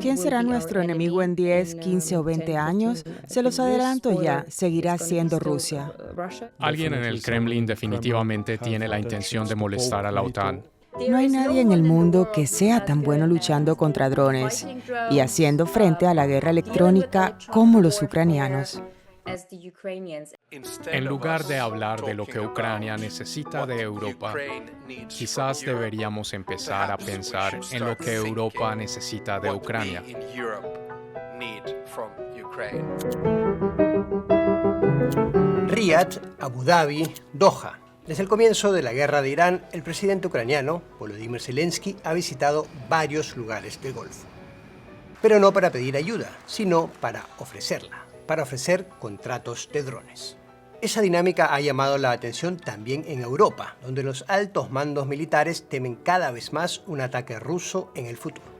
¿Quién será nuestro enemigo en 10, 15 o 20 años? Se los adelanto ya, seguirá siendo Rusia. Alguien en el Kremlin definitivamente tiene la intención de molestar a la OTAN. No hay nadie en el mundo que sea tan bueno luchando contra drones y haciendo frente a la guerra electrónica como los ucranianos. En lugar de hablar de lo que Ucrania necesita de Europa, quizás deberíamos empezar a pensar en lo que Europa necesita de Ucrania. Riad, Abu Dhabi, Doha. Desde el comienzo de la guerra de Irán, el presidente ucraniano, Volodymyr Zelensky, ha visitado varios lugares del Golfo. Pero no para pedir ayuda, sino para ofrecerla, para ofrecer contratos de drones. Esa dinámica ha llamado la atención también en Europa, donde los altos mandos militares temen cada vez más un ataque ruso en el futuro.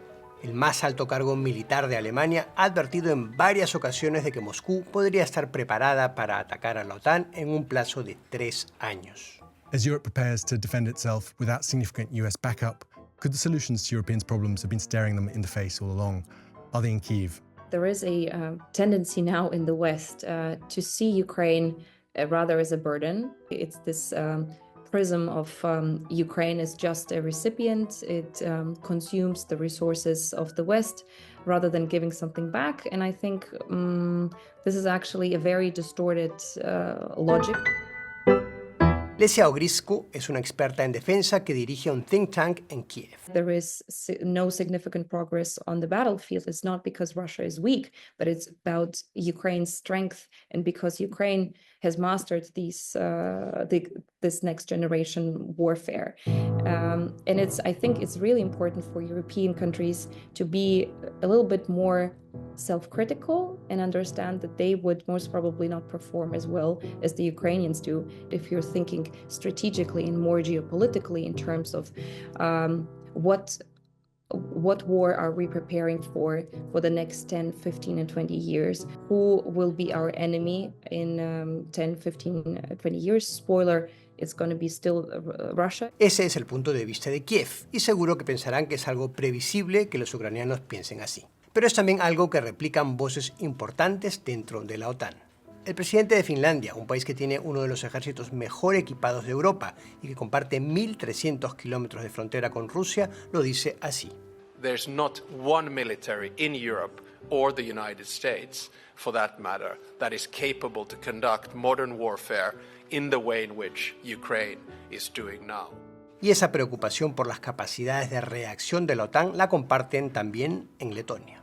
El más alto cargo militar de Alemania ha advertido en varias ocasiones de que Moscú podría estar preparada para atacar a la OTAN en un plazo de 3 años. As Europe prepares to defend itself without significant US backup, could the solutions to Europeans' problems have been staring them in the face all along? Are they in Kyiv? There is a tendency now in the West to see Ukraine rather as a burden. It's this prism of Ukraine as just a recipient. It consumes the resources of the West rather than giving something back. And I think this is actually a very distorted logic. Lesia Ogriscu es una experta en defensa que dirige un think tank en Kiev. There is no significant progress on the battlefield. It's not because Russia is weak, but it's about Ukraine's strength, and because Ukraine has mastered this next generation warfare. And I think it's really important for European countries to be a little bit more self-critical and understand that they would most probably not perform as well as the Ukrainians do. If you're thinking strategically and more geopolitically in terms of what war are we preparing for the next 10, 15, and 20 years? Who will be our enemy in 10, 15, 20 years? Spoiler, it's going to be still Russia. Ese es el punto de vista de Kiev, y seguro que pensarán que es algo previsible que los ucranianos piensen así. Pero es también algo que replican voces importantes dentro de la OTAN. El presidente de Finlandia, un país que tiene uno de los ejércitos mejor equipados de Europa y que comparte 1.300 kilómetros de frontera con Rusia, lo dice así. There's not one military in Europe or the United States, for that matter, that is capable to conduct modern warfare in the way in which Ukraine is doing now. Y esa preocupación por las capacidades de reacción de la OTAN la comparten también en Letonia.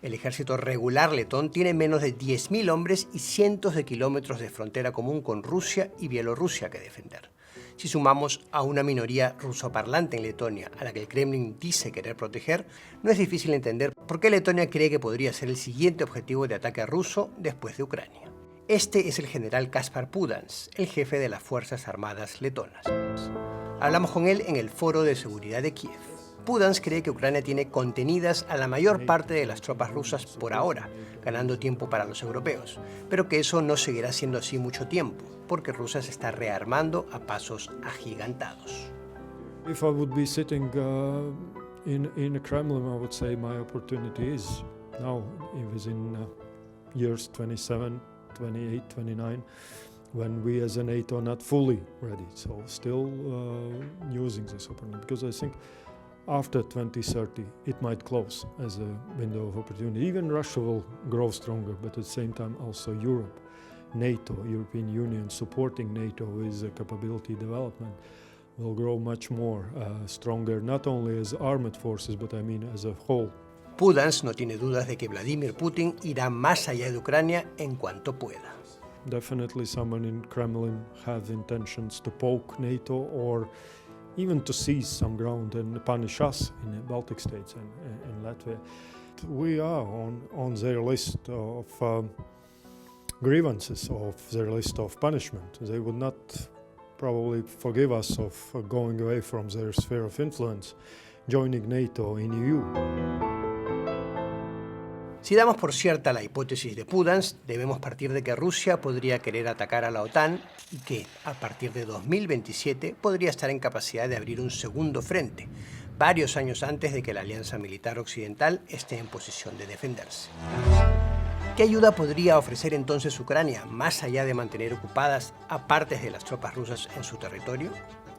El ejército regular letón tiene menos de 10.000 hombres y cientos de kilómetros de frontera común con Rusia y Bielorrusia que defender. Si sumamos a una minoría rusoparlante en Letonia, a la que el Kremlin dice querer proteger, no es difícil entender por qué Letonia cree que podría ser el siguiente objetivo de ataque ruso después de Ucrania. Este es el general Kaspar Pudans, el jefe de las Fuerzas Armadas letonas. Hablamos con él en el Foro de Seguridad de Kiev. Pudans cree que Ucrania tiene contenidas a la mayor parte de las tropas rusas por ahora, ganando tiempo para los europeos, pero que eso no seguirá siendo así mucho tiempo, porque Rusia se está rearmando a pasos agigantados. If I would be sitting in the Kremlin, I would say my opportunity is now, within years 27, 28, 29, when we as a NATO are not fully ready. So still using this opportunity, because I think after 2030 it might close as a window of opportunity. Even Russia will grow stronger, but at the same time also Europe, NATO, European Union supporting NATO with capability development will grow much more stronger, not only as armed forces, but I mean as a whole. Pudans no tiene dudas de que Vladimir Putin irá más allá de Ucrania en cuanto pueda. Definitely someone in Kremlin have intentions to poke NATO or even to seize some ground and punish us in the Baltic states and Latvia. We are on their list of grievances, of their list of punishment. They would not probably forgive us of going away from their sphere of influence, joining NATO in EU. Si damos por cierta la hipótesis de Pudans, debemos partir de que Rusia podría querer atacar a la OTAN y que, a partir de 2027, podría estar en capacidad de abrir un segundo frente, varios años antes de que la alianza militar occidental esté en posición de defenderse. ¿Qué ayuda podría ofrecer entonces Ucrania, más allá de mantener ocupadas a partes de las tropas rusas en su territorio?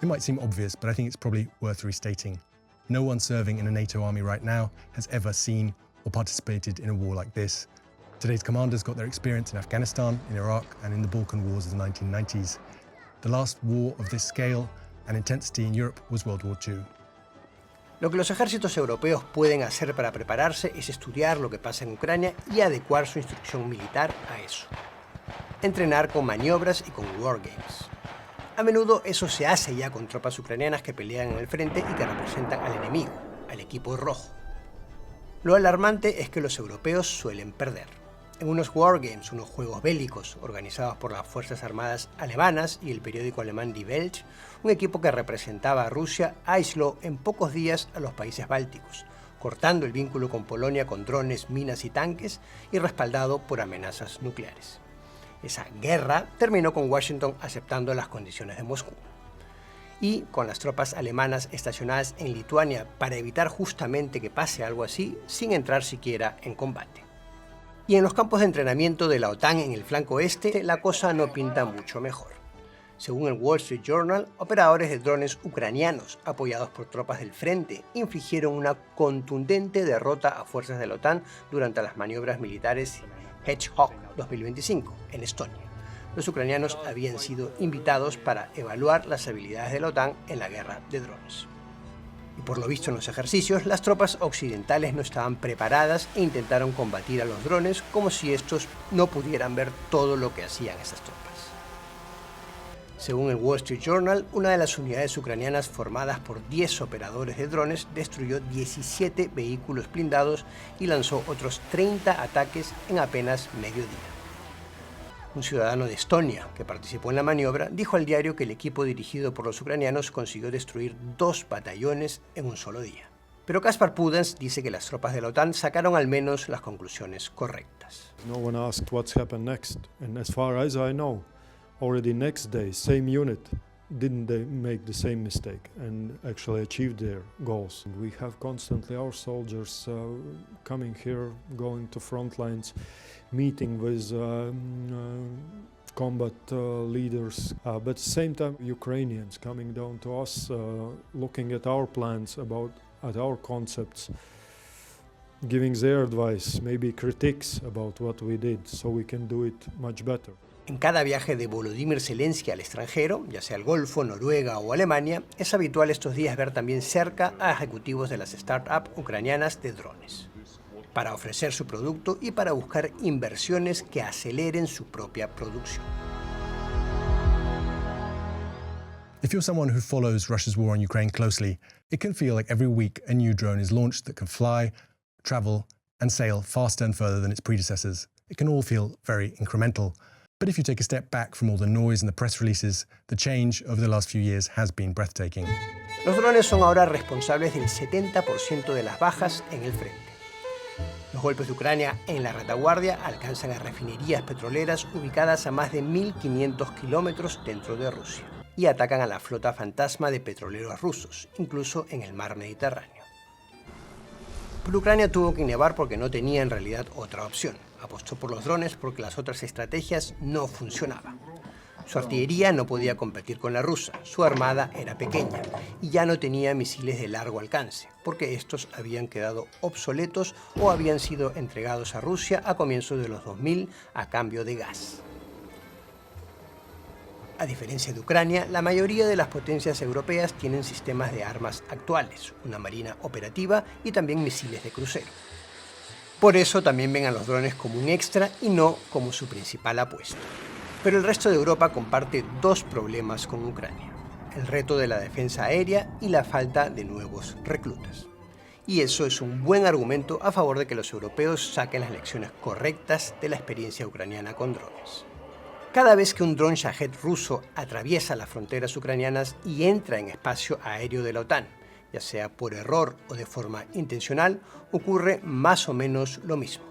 It might seem obvious, but I think it's probably worth restating. No one serving in a NATO army right now has ever seen or participated in a war like this. Today's commanders got their experience in Afghanistan, in Iraq, and in the Balkan Wars of the 1990s. The last war of this scale and intensity in Europe was World War II. Lo que los ejércitos europeos pueden hacer para prepararse es estudiar lo que pasa en Ucrania y adecuar su instrucción militar a eso. Entrenar con maniobras y con wargames. A menudo eso se hace ya con tropas ucranianas que pelean en el frente y que representan al enemigo, al equipo rojo. Lo alarmante es que los europeos suelen perder. En unos wargames, unos juegos bélicos organizados por las Fuerzas Armadas alemanas y el periódico alemán Die Welt, un equipo que representaba a Rusia aisló en pocos días a los países bálticos, cortando el vínculo con Polonia con drones, minas y tanques y respaldado por amenazas nucleares. Esa guerra terminó con Washington aceptando las condiciones de Moscú. Y con las tropas alemanas estacionadas en Lituania para evitar justamente que pase algo así, sin entrar siquiera en combate. Y en los campos de entrenamiento de la OTAN en el flanco este, la cosa no pinta mucho mejor. Según el Wall Street Journal, operadores de drones ucranianos apoyados por tropas del frente infligieron una contundente derrota a fuerzas de la OTAN durante las maniobras militares Hedgehog 2025 en Estonia. Los ucranianos habían sido invitados para evaluar las habilidades de la OTAN en la guerra de drones. Y por lo visto en los ejercicios, las tropas occidentales no estaban preparadas e intentaron combatir a los drones como si estos no pudieran ver todo lo que hacían esas tropas. Según el Wall Street Journal, una de las unidades ucranianas formadas por 10 operadores de drones destruyó 17 vehículos blindados y lanzó otros 30 ataques en apenas medio día. Un ciudadano de Estonia, que participó en la maniobra, dijo al diario que el equipo dirigido por los ucranianos consiguió destruir 2 batallones en un solo día. Pero Kaspar Pudens dice que las tropas de la OTAN sacaron al menos las conclusiones correctas. No one asked what's happened next, and as far as I know, already next day, same unit, didn't they make the same mistake and actually achieved their goals. We have constantly our soldiers coming here, going to front lines, meeting with combat leaders, but at the same time Ukrainians coming down to us, looking at our plans, at our concepts, giving their advice, maybe critiques about what we did, so we can do it much better. En cada viaje de Volodymyr Zelensky al extranjero, ya sea al Golfo, Noruega o Alemania, es habitual estos días ver también cerca a ejecutivos de las startups ucranianas de drones, para ofrecer su producto y para buscar inversiones que aceleren su propia producción. If you're someone who follows Russia's war on Ukraine closely, it can feel like every week a new drone is launched that can fly, travel, and sail faster and further than its predecessors. It can all feel very incremental. But if you take a step back from all the noise and the press releases, the change over the last few years has been breathtaking. Los drones son ahora responsables del 70% de las bajas en el frente. Los golpes de Ucrania en la retaguardia alcanzan a refinerías petroleras ubicadas a más de 1.500 kilómetros dentro de Rusia y atacan a la flota fantasma de petroleros rusos, incluso en el mar Mediterráneo. Pero Ucrania tuvo que innovar porque no tenía en realidad otra opción. Apostó por los drones porque las otras estrategias no funcionaban. Su artillería no podía competir con la rusa, su armada era pequeña y ya no tenía misiles de largo alcance, porque estos habían quedado obsoletos o habían sido entregados a Rusia a comienzos de los 2000 a cambio de gas. A diferencia de Ucrania, la mayoría de las potencias europeas tienen sistemas de armas actuales, una marina operativa y también misiles de crucero. Por eso también ven a los drones como un extra y no como su principal apuesta. Pero el resto de Europa comparte 2 problemas con Ucrania: el reto de la defensa aérea y la falta de nuevos reclutas. Y eso es un buen argumento a favor de que los europeos saquen las lecciones correctas de la experiencia ucraniana con drones. Cada vez que un dron Shahed ruso atraviesa las fronteras ucranianas y entra en espacio aéreo de la OTAN, ya sea por error o de forma intencional, ocurre más o menos lo mismo.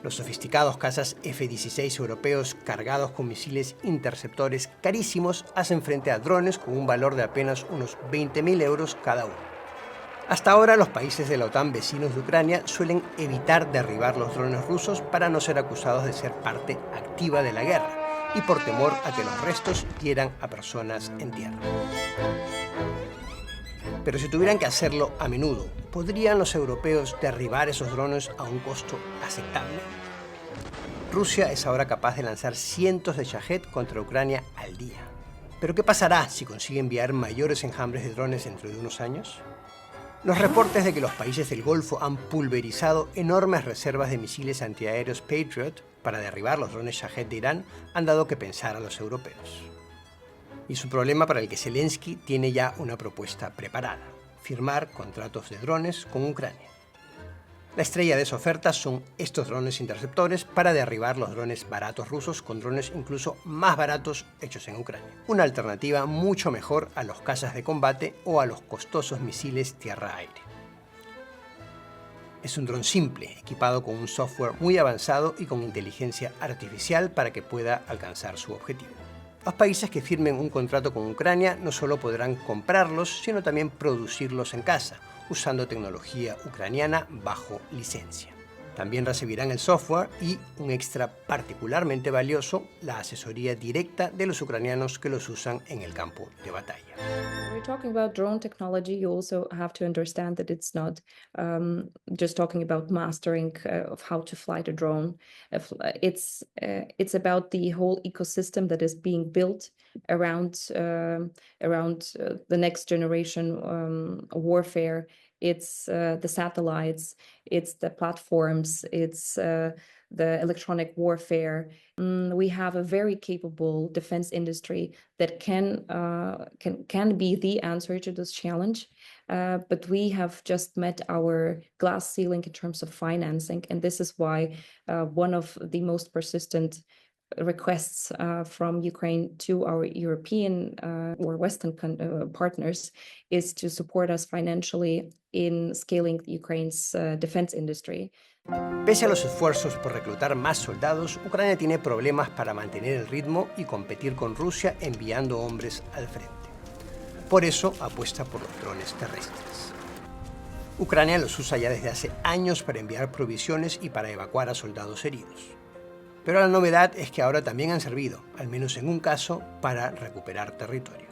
Los sofisticados cazas F-16 europeos cargados con misiles interceptores carísimos hacen frente a drones con un valor de apenas unos 20.000 euros cada uno. Hasta ahora, los países de la OTAN vecinos de Ucrania suelen evitar derribar los drones rusos para no ser acusados de ser parte activa de la guerra y por temor a que los restos hieran a personas en tierra. Pero si tuvieran que hacerlo a menudo, ¿podrían los europeos derribar esos drones a un costo aceptable? Rusia es ahora capaz de lanzar cientos de Shahed contra Ucrania al día. ¿Pero qué pasará si consigue enviar mayores enjambres de drones dentro de unos años? Los reportes de que los países del Golfo han pulverizado enormes reservas de misiles antiaéreos Patriot para derribar los drones Shahed de Irán han dado que pensar a los europeos. Y es un problema para el que Zelensky tiene ya una propuesta preparada: firmar contratos de drones con Ucrania. La estrella de esa oferta son estos drones interceptores para derribar los drones baratos rusos con drones incluso más baratos hechos en Ucrania. Una alternativa mucho mejor a los cazas de combate o a los costosos misiles tierra-aire. Es un dron simple, equipado con un software muy avanzado y con inteligencia artificial para que pueda alcanzar su objetivo. Los países que firmen un contrato con Ucrania no solo podrán comprarlos, sino también producirlos en casa, usando tecnología ucraniana bajo licencia. También recibirán el software y, un extra particularmente valioso, la asesoría directa de los ucranianos que los usan en el campo de batalla. When we're talking about drone technology, you also have to understand that it's not just talking about mastering of how to fly the drone. It's about the whole ecosystem that is being built around the next generation warfare. It's the satellites, it's the platforms, it's the electronic warfare. We have a very capable defense industry that can be the answer to this challenge. But we have just met our glass ceiling in terms of financing, and this is why one of the most persistent requests from Ukraine to our European or Western partners is to support us financially in scaling Ukraine's defense industry. Pese a los esfuerzos por reclutar más soldados, Ucrania tiene problemas para mantener el ritmo y competir con Rusia enviando hombres al frente. Por eso apuesta por los drones terrestres. Ucrania los usa ya desde hace años para enviar provisiones y para evacuar a soldados heridos. Pero la novedad es que ahora también han servido, al menos en un caso, para recuperar territorio.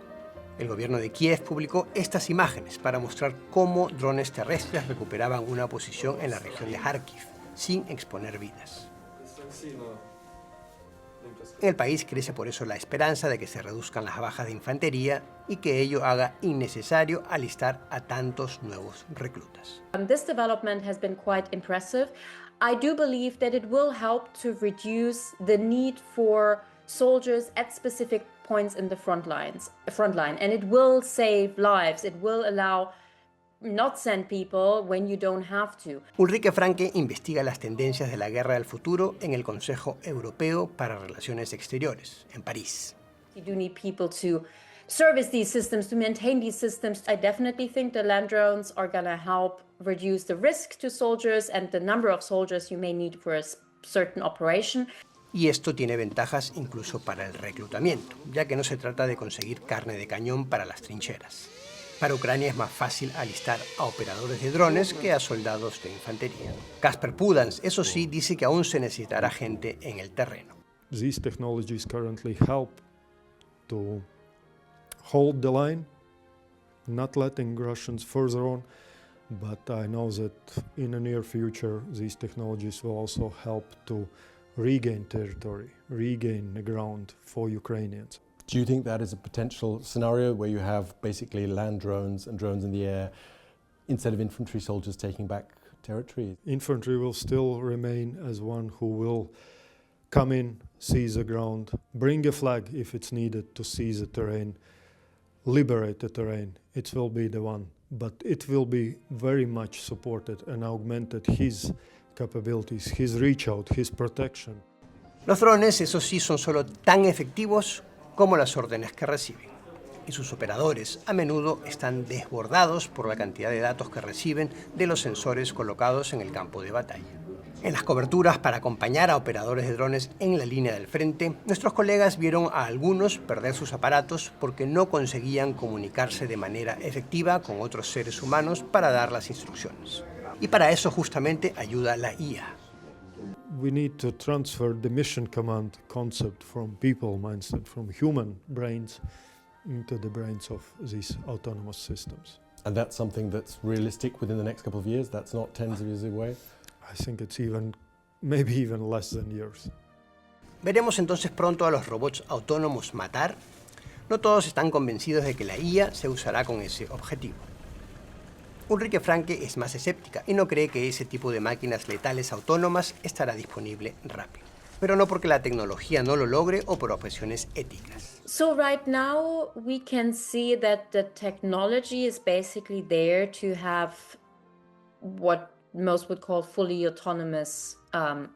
El gobierno de Kiev publicó estas imágenes para mostrar cómo drones terrestres recuperaban una posición en la región de Kharkiv, sin exponer vidas. En el país crece por eso la esperanza de que se reduzcan las bajas de infantería y que ello haga innecesario alistar a tantos nuevos reclutas. This development has been quite impressive. I do believe that it will help to reduce the need for soldiers at specific points in the front line, and it will save lives. It will allow not send people when you don't have to. Ulrike Franke investiga las tendencias de la guerra del futuro en el Consejo Europeo para Relaciones Exteriores, en París. You do need people to service these systems, to maintain these systems. I definitely think the land drones are going to help reduce the risk to soldiers and the number of soldiers you may need for a certain operation. Y esto tiene ventajas incluso para el reclutamiento, ya que no se trata de conseguir carne de cañón para las trincheras. Para Ucrania es más fácil alistar a operadores de drones que a soldados de infantería. Kasper Pudans, eso sí, dice que aún se necesitará gente en el terreno. These technologies currently help to hold the line, not letting Russians further on, but I know that in the near future these technologies will also help to regain territory, regain the ground for Ukrainians. Do you think that is a potential scenario where you have basically land drones and drones in the air instead of infantry soldiers taking back territory? Infantry will still remain as one who will come in, seize the ground, bring a flag if it's needed to seize the terrain, liberate the terrain. It will be the one, but it will be very much supported and augmented his capabilities, his reach out, his protection. Los drones, eso sí, son solo tan efectivos como las órdenes que reciben. Y sus operadores a menudo están desbordados por la cantidad de datos que reciben de los sensores colocados en el campo de batalla. En las coberturas para acompañar a operadores de drones en la línea del frente, nuestros colegas vieron a algunos perder sus aparatos porque no conseguían comunicarse de manera efectiva con otros seres humanos para dar las instrucciones. Y para eso justamente ayuda la IA. We need to transfer the mission command concept from people mindset, from human brains, into the brains of these autonomous systems. And that's something that's realistic within the next couple of years? That's not tens of years away? I think it's maybe even less than years. ¿Veremos entonces pronto a los robots autónomos matar? No todos están convencidos de que la IA se usará con ese objetivo. Ulrike Franke es más escéptica y no cree que ese tipo de máquinas letales autónomas estará disponible rápido. Pero no porque la tecnología no lo logre o por objeciones éticas. So right now we can see that the technology is basically there to have what most would call fully autonomous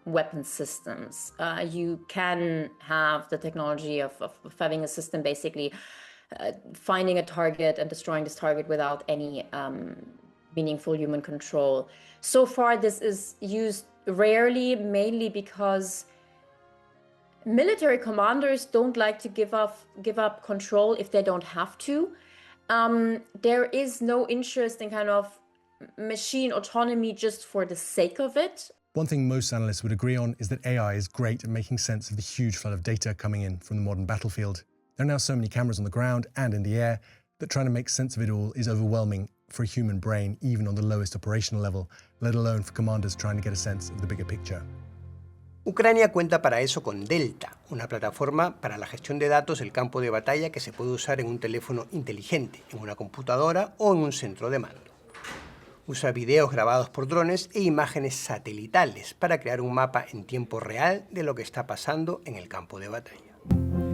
weapon systems. You can have the technology of having a system basically finding a target and destroying this target without any meaningful human control. So far this is used rarely, mainly because military commanders don't like to give up control if they don't have to. There is no interest in kind of machine autonomy just for the sake of it. One thing most analysts would agree on is that AI is great at making sense of the huge flood of data coming in from the modern battlefield. There are now so many cameras on the ground and in the air that trying to make sense of it all is overwhelming for a human brain, even on the lowest operational level, let alone for commanders trying to get a sense of the bigger picture. Ucrania cuenta para eso con Delta, una plataforma para la gestión de datos del campo de batalla que se puede usar en un teléfono inteligente, en una computadora o en un centro de mando. Usa videos grabados por drones e imágenes satelitales para crear un mapa en tiempo real de lo que está pasando en el campo de batalla.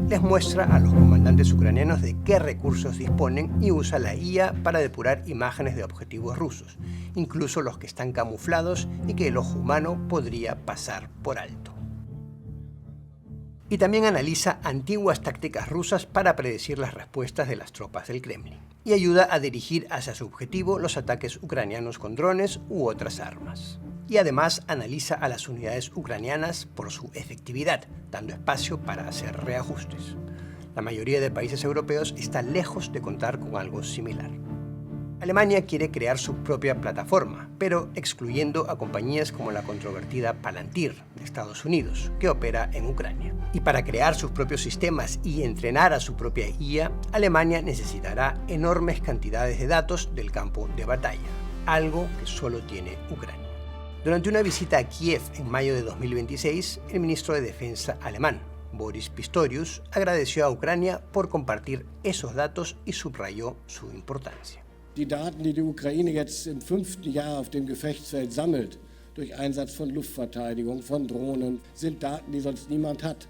Les muestra a los comandantes ucranianos de qué recursos disponen y usa la IA para depurar imágenes de objetivos rusos, incluso los que están camuflados y que el ojo humano podría pasar por alto. Y también analiza antiguas tácticas rusas para predecir las respuestas de las tropas del Kremlin y ayuda a dirigir hacia su objetivo los ataques ucranianos con drones u otras armas. Y además analiza a las unidades ucranianas por su efectividad, dando espacio para hacer reajustes. La mayoría de países europeos está lejos de contar con algo similar. Alemania quiere crear su propia plataforma, pero excluyendo a compañías como la controvertida Palantir de Estados Unidos, que opera en Ucrania. Y para crear sus propios sistemas y entrenar a su propia IA, Alemania necesitará enormes cantidades de datos del campo de batalla, algo que solo tiene Ucrania. Durante una visita a Kiev en mayo de 2026, el ministro de Defensa alemán, Boris Pistorius, agradeció a Ucrania por compartir esos datos y subrayó su importancia. Die Daten, die die Ukraine jetzt im 5. Jahr auf dem Gefechtsfeld sammelt, durch Einsatz von Luftverteidigung, von Drohnen, sind Daten, die sonst niemand hat.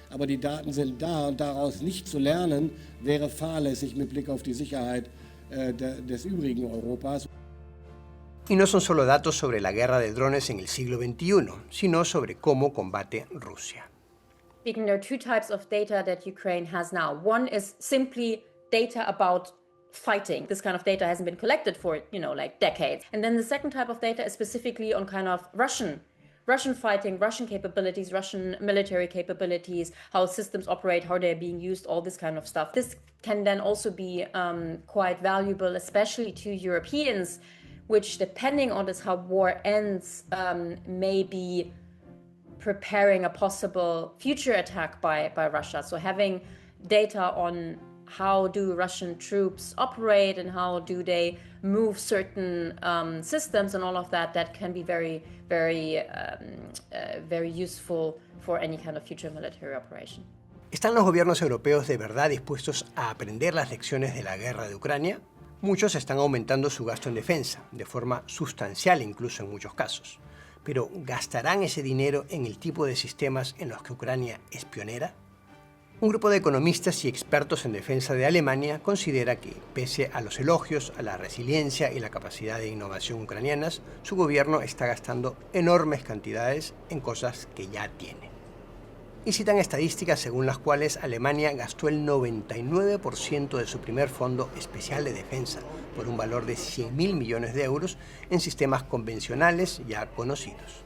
Aber die Daten sind da und daraus nicht zu lernen, wäre fahrlässig mit Blick auf die Sicherheit des übrigen Europas. Y no son solo datos sobre la guerra de drones en el siglo XXI, sino sobre cómo combate Rusia. There are two types of data that Ukraine has now. One is simply data about fighting. This kind of data hasn't been collected for, like decades. And then the second type of data is specifically on kind of Russian fighting, Russian capabilities, Russian military capabilities, how systems operate, how they're being used, all this kind of stuff. This can then also be quite valuable, especially to Europeans, which, depending on this, how war ends, may be preparing a possible future attack by Russia. So having data on how do Russian troops operate and how do they move certain systems and all of that, that can be very, very, very useful for any kind of future military operation. ¿Están los gobiernos europeos de verdad dispuestos a aprender las lecciones de la guerra de Ucrania? Muchos están aumentando su gasto en defensa, de forma sustancial incluso en muchos casos. Pero ¿gastarán ese dinero en el tipo de sistemas en los que Ucrania es pionera? Un grupo de economistas y expertos en defensa de Alemania considera que, pese a los elogios a la resiliencia y la capacidad de innovación ucranianas, su gobierno está gastando enormes cantidades en cosas que ya tiene. Y citan estadísticas según las cuales Alemania gastó el 99% de su primer fondo especial de defensa, por un valor de 100.000 millones de euros, en sistemas convencionales ya conocidos.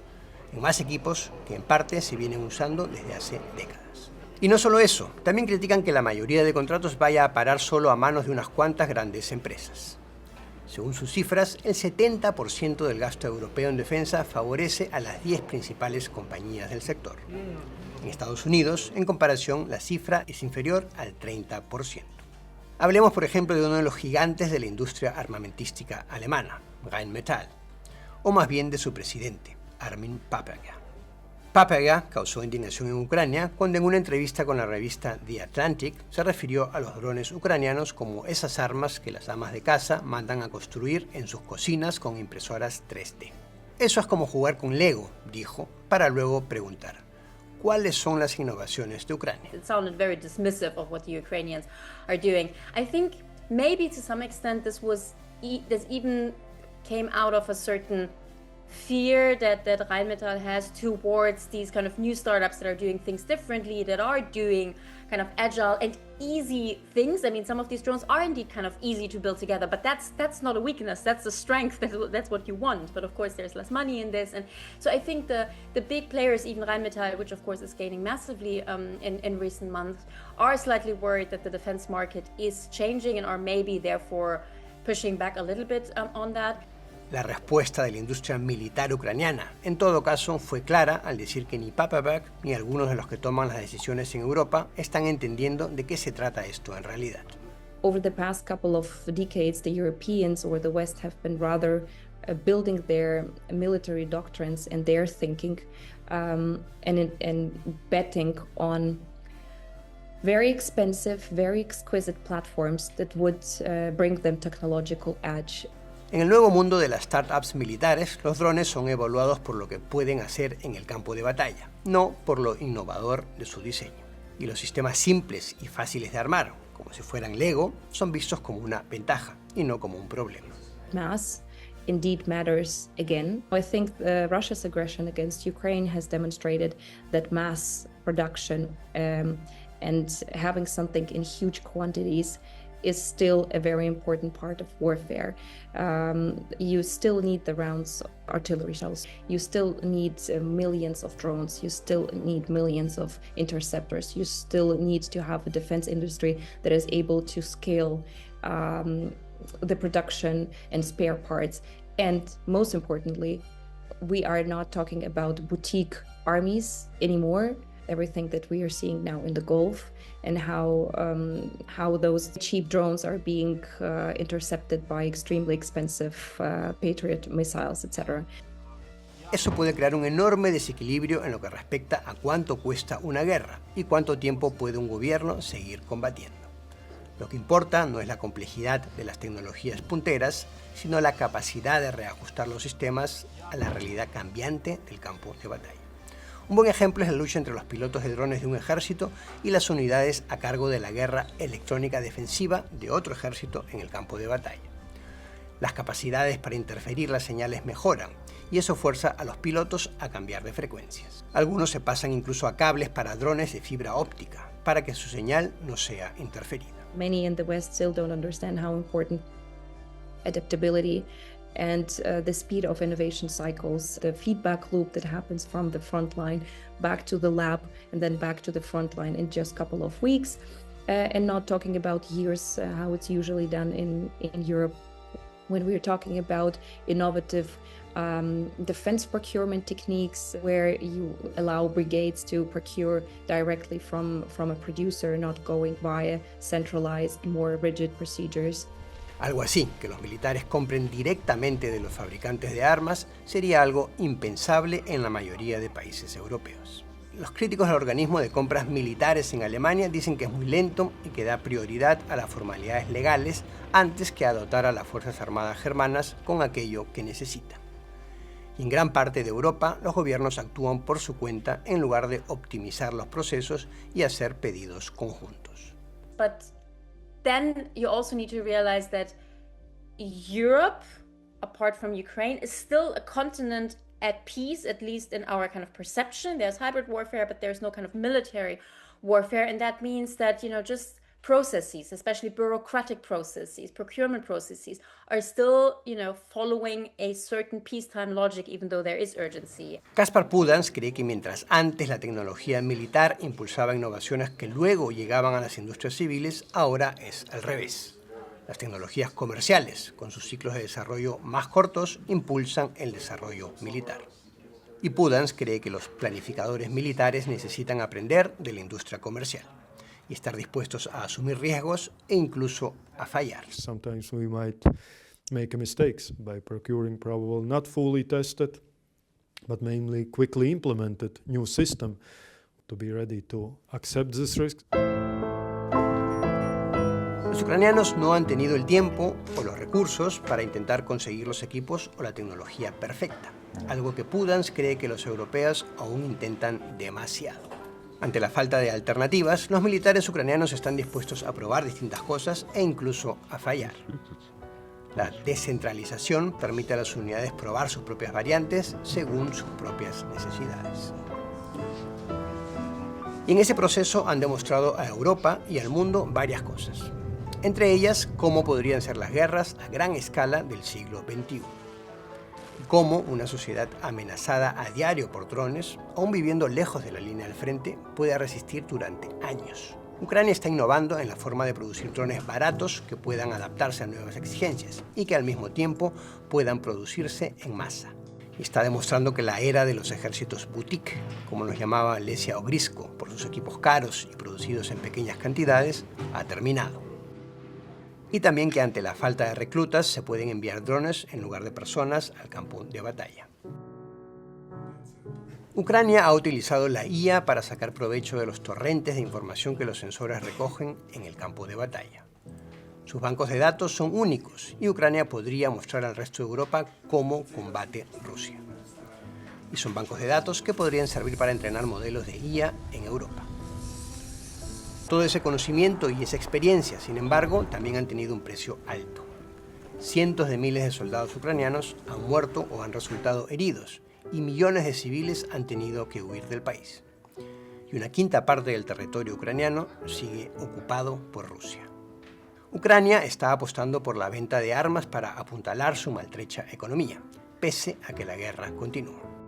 en más equipos que en parte se vienen usando desde hace décadas. Y no solo eso, también critican que la mayoría de contratos vaya a parar solo a manos de unas cuantas grandes empresas. Según sus cifras, el 70% del gasto europeo en defensa favorece a las 10 principales compañías del sector. En Estados Unidos, en comparación, la cifra es inferior al 30%. Hablemos, por ejemplo, de uno de los gigantes de la industria armamentística alemana, Rheinmetall, o más bien de su presidente, Armin Paperger. Paperger causó indignación en Ucrania cuando en una entrevista con la revista The Atlantic se refirió a los drones ucranianos como esas armas que las amas de casa mandan a construir en sus cocinas con impresoras 3D. Eso es como jugar con Lego, dijo, para luego preguntar, ¿cuáles son las innovaciones de Ucrania? It sounded very dismissive of what the Ukrainians are doing. I think maybe to some extent this even came out of a certain fear that Rheinmetall has towards these kind of new startups that are doing things differently, that are doing kind of agile and easy things. I mean, some of these drones are indeed kind of easy to build together, but that's not a weakness, that's a strength, that's what you want. But of course there's less money in this. And so I think the big players, even Rheinmetall, which of course is gaining massively in recent months, are slightly worried that the defense market is changing and are maybe therefore pushing back a little bit on that. La respuesta de la industria militar ucraniana, en todo caso, fue clara al decir que ni Paperberg ni algunos de los que toman las decisiones en Europa están entendiendo de qué se trata esto en realidad. Over the past couple of decades, the Europeans or the West have been rather building their military doctrines and their thinking and betting on very expensive, very exquisite platforms that would bring them technological edge. En el nuevo mundo de las startups militares, los drones son evaluados por lo que pueden hacer en el campo de batalla, no por lo innovador de su diseño. Y los sistemas simples y fáciles de armar, como si fueran Lego, son vistos como una ventaja y no como un problema. Mass indeed matters again. I think Russia's aggression against Ukraine has demonstrated that mass production and having something in huge quantities is still a very important part of warfare. You still need the rounds, artillery shells. You still need millions of drones. You still need millions of interceptors. You still need to have a defense industry that is able to scale the production and spare parts. And most importantly, we are not talking about boutique armies anymore. Everything that we are seeing now in the Gulf and how those cheap drones are being intercepted by extremely expensive Patriot missiles, etc. Eso puede crear un enorme desequilibrio en lo que respecta a cuánto cuesta una guerra y cuánto tiempo puede un gobierno seguir combatiendo. Lo que importa no es la complejidad de las tecnologías punteras, sino la capacidad de reajustar los sistemas a la realidad cambiante del campo de batalla. Un buen ejemplo es la lucha entre los pilotos de drones de un ejército y las unidades a cargo de la guerra electrónica defensiva de otro ejército en el campo de batalla. Las capacidades para interferir las señales mejoran y eso fuerza a los pilotos a cambiar de frecuencias. Algunos se pasan incluso a cables para drones de fibra óptica para que su señal no sea interferida. Many in the West still don't understand how important adaptability and the speed of innovation cycles, the feedback loop that happens from the front line back to the lab and then back to the front line in just a couple of weeks, and not talking about years, how it's usually done in Europe. When we're talking about innovative defense procurement techniques where you allow brigades to procure directly from a producer, not going via centralized, more rigid procedures. Algo así, que los militares compren directamente de los fabricantes de armas, sería algo impensable en la mayoría de países europeos. Los críticos del organismo de compras militares en Alemania dicen que es muy lento y que da prioridad a las formalidades legales antes que a dotar a las Fuerzas Armadas germanas con aquello que necesitan. Y en gran parte de Europa, los gobiernos actúan por su cuenta en lugar de optimizar los procesos y hacer pedidos conjuntos. Then you also need to realize that Europe, apart from Ukraine, is still a continent at peace, at least in our kind of perception. There's hybrid warfare, but there's no kind of military warfare. And that means that, just processes, especially bureaucratic processes, procurement processes, are still, following a certain peacetime logic, even though there is urgency. Kaspar Pudans cree que mientras antes la tecnología militar impulsaba innovaciones que luego llegaban a las industrias civiles, ahora es al revés. Las tecnologías comerciales, con sus ciclos de desarrollo más cortos, impulsan el desarrollo militar. Y Pudans cree que los planificadores militares necesitan aprender de la industria comercial y estar dispuestos a asumir riesgos e incluso a fallar. Sometimes we might make mistakes by procuring probably not fully tested, but mainly quickly implemented new system to be ready to accept this risk. Los ucranianos no han tenido el tiempo o los recursos para intentar conseguir los equipos o la tecnología perfecta, algo que Pudans cree que los europeos aún intentan demasiado. Ante la falta de alternativas, los militares ucranianos están dispuestos a probar distintas cosas e incluso a fallar. La descentralización permite a las unidades probar sus propias variantes según sus propias necesidades. Y en ese proceso han demostrado a Europa y al mundo varias cosas. Entre ellas, cómo podrían ser las guerras a gran escala del siglo XXI. Y cómo una sociedad amenazada a diario por drones, aún viviendo lejos de la línea del frente, puede resistir durante años. Ucrania está innovando en la forma de producir drones baratos que puedan adaptarse a nuevas exigencias y que al mismo tiempo puedan producirse en masa. Y está demostrando que la era de los ejércitos boutique, como los llamaba Lesia Ogrysko, por sus equipos caros y producidos en pequeñas cantidades, ha terminado. Y también que ante la falta de reclutas se pueden enviar drones en lugar de personas al campo de batalla. Ucrania ha utilizado la IA para sacar provecho de los torrentes de información que los sensores recogen en el campo de batalla. Sus bancos de datos son únicos y Ucrania podría mostrar al resto de Europa cómo combate Rusia. Y son bancos de datos que podrían servir para entrenar modelos de IA en Europa. Todo ese conocimiento y esa experiencia, sin embargo, también han tenido un precio alto. Cientos de miles de soldados ucranianos han muerto o han resultado heridos y millones de civiles han tenido que huir del país. Y una quinta parte del territorio ucraniano sigue ocupado por Rusia. Ucrania está apostando por la venta de armas para apuntalar su maltrecha economía, pese a que la guerra continúa.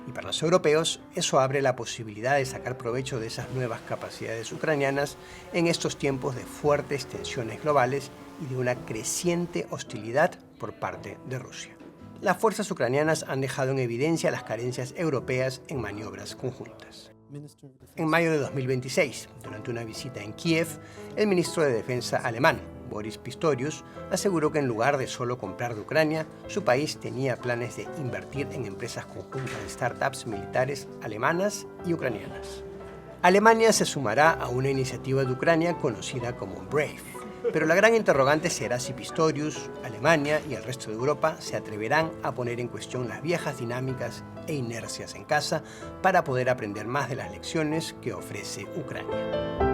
Y para los europeos, eso abre la posibilidad de sacar provecho de esas nuevas capacidades ucranianas en estos tiempos de fuertes tensiones globales y de una creciente hostilidad por parte de Rusia. Las fuerzas ucranianas han dejado en evidencia las carencias europeas en maniobras conjuntas. En mayo de 2026, durante una visita en Kiev, el ministro de Defensa alemán, Boris Pistorius, aseguró que en lugar de solo comprar de Ucrania, su país tenía planes de invertir en empresas conjuntas de startups militares alemanas y ucranianas. Alemania se sumará a una iniciativa de Ucrania conocida como Brave, pero la gran interrogante será si Pistorius, Alemania y el resto de Europa se atreverán a poner en cuestión las viejas dinámicas e inercias en casa para poder aprender más de las lecciones que ofrece Ucrania.